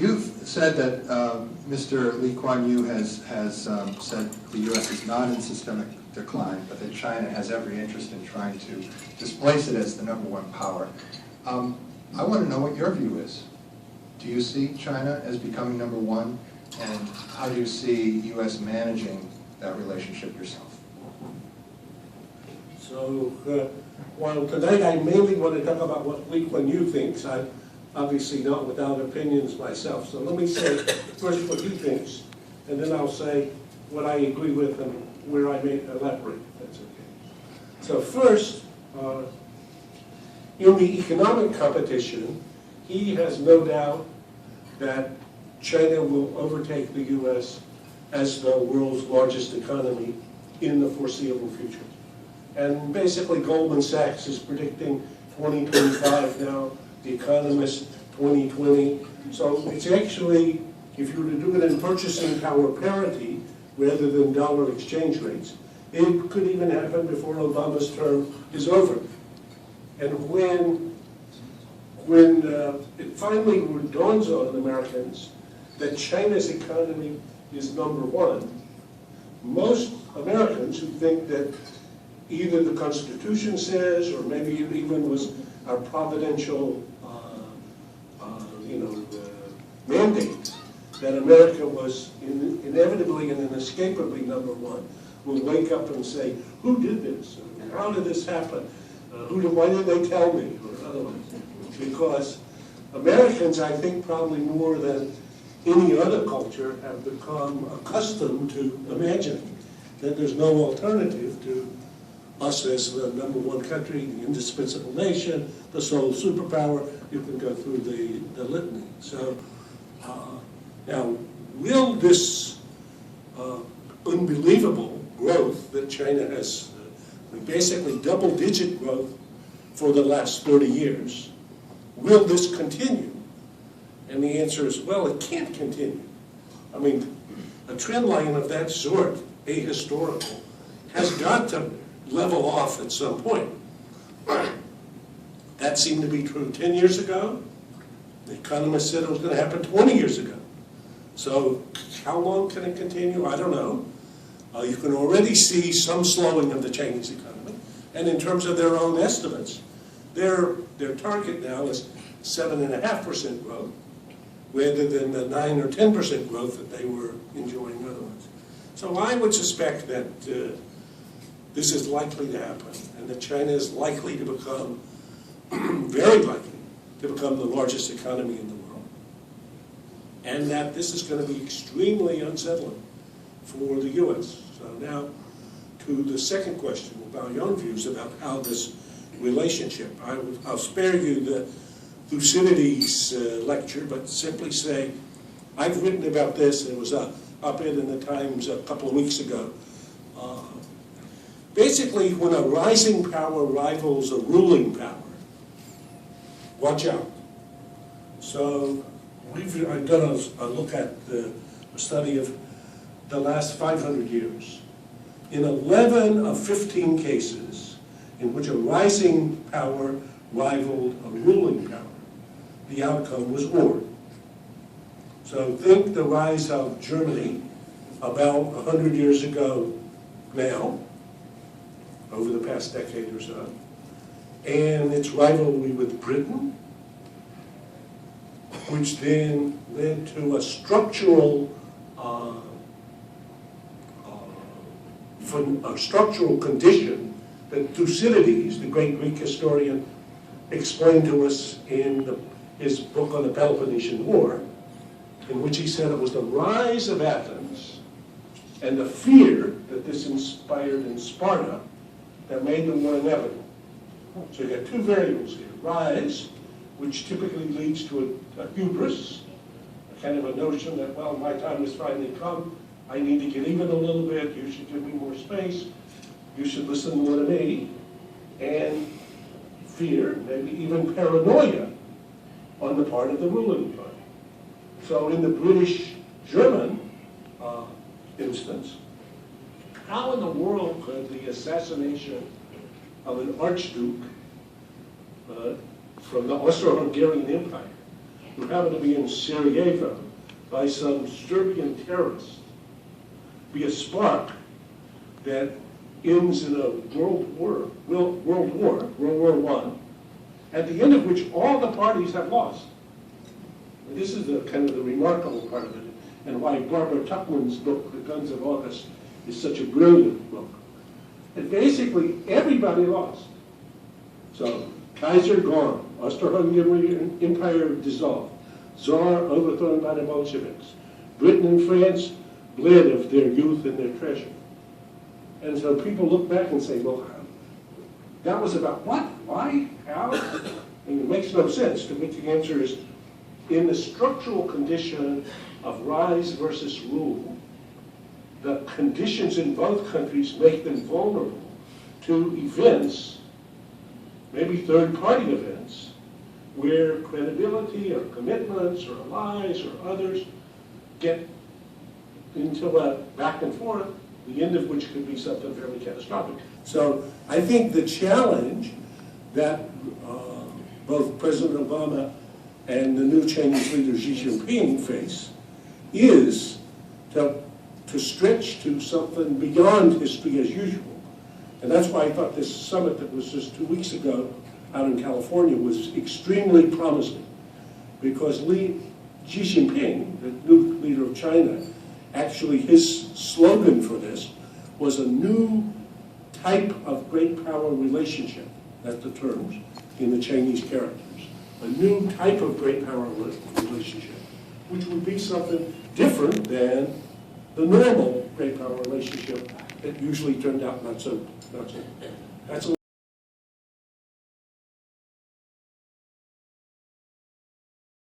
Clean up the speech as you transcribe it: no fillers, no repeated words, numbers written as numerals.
You've said that Mr. Lee Kuan Yew has said the U.S. is not in systemic decline, but that China has every interest in trying to displace it as the #1 power. I want to know what your view is. Do you see China as becoming #1, and how do you see U.S. managing that relationship yourself? So, while tonight I mainly want to talk about what Lee Kuan Yew thinks, I'm obviously not without opinions myself. So let me say first what he thinks, and then I'll say what I agree with and where I may elaborate, if that's okay. So first, in the economic competition, he has no doubt that China will overtake the U.S. as the world's largest economy in the foreseeable future. And basically Goldman Sachs is predicting 2025 now, The Economist 2020. So it's actually, if you were to do it in purchasing power parity rather than dollar exchange rates, it could even happen before Obama's term is over. And when it finally dawns on Americans that China's economy is #1, most Americans who think that either the Constitution says, or maybe it even was our providential, mandate that America was inevitably and inescapably #1, will wake up and say, "Who did this? How did this happen? Why did they tell me?" Or otherwise, because Americans, I think, probably more than any other culture, have become accustomed to imagining that there's no alternative to us as the #1 country, the indispensable nation, the sole superpower. You can go through the litany. So now, will this unbelievable growth that China has, basically double-digit growth for the last 30 years, will this continue? And the answer is, well, it can't continue. I mean, a trend line of that sort, ahistorical, has got to level off at some point. That seemed to be true 10 years ago. The economists said it was going to happen 20 years ago. So how long can it continue? I don't know. You can already see some slowing of the Chinese economy. And in terms of their own estimates, their target now is 7.5% growth, rather than the 9 or 10% growth that they were enjoying otherwise. So I would suspect that this is likely to happen, and that China is likely to become, very likely, to become the largest economy in the world. And that this is going to be extremely unsettling for the U.S. So now, to the second question about your own views about how this relationship, I'll spare you the Thucydides lecture, but simply say, I've written about this. It was an op-ed in the Times a couple of weeks ago. Basically, when a rising power rivals a ruling power, watch out. So I've done a look at a study of the last 500 years. In 11 of 15 cases in which a rising power rivaled a ruling power, the outcome was war. So think the rise of Germany about 100 years ago now, over the past decade or so, and its rivalry with Britain, which then led to a structural condition that Thucydides, the great Greek historian, explained to us in his book on the Peloponnesian War, in which he said it was the rise of Athens and the fear that this inspired in Sparta that made the war inevitable. So you got two variables here. Rise, which typically leads to a hubris, a kind of a notion that, well, my time has finally come, I need to get even a little bit, you should give me more space, you should listen more to me, and fear, maybe even paranoia on the part of the ruling party. So in the British-German instance, how in the world could the assassination of an archduke from the Austro-Hungarian Empire who happened to be in Sarajevo by some Serbian terrorist be a spark that ends in a World War I, at the end of which all the parties have lost. And this is the kind of the remarkable part of it, and why Barbara Tuchman's book, The Guns of August, is such a brilliant book. And basically, everybody lost. So, Kaiser gone, Austro-Hungarian Empire dissolved, Tsar overthrown by the Bolsheviks, Britain and France bled of their youth and their treasure. And so people look back and say, well, that was about what? Why? How? And it makes no sense. To which the answer is, in the structural condition of rise versus rule, the conditions in both countries make them vulnerable to events, maybe third-party events, where credibility or commitments or allies or others get into a back and forth, the end of which could be something fairly catastrophic. So I think the challenge that both President Obama and the new Chinese leader Xi Jinping face is to stretch to something beyond history as usual. And that's why I thought this summit that was just 2 weeks ago out in California was extremely promising. Because Xi Jinping, the new leader of China, actually his slogan for this was a new type of great power relationship. That's the terms in the Chinese characters. A new type of great power relationship, which would be something different than the normal great power relationship that usually turned out not so. That's a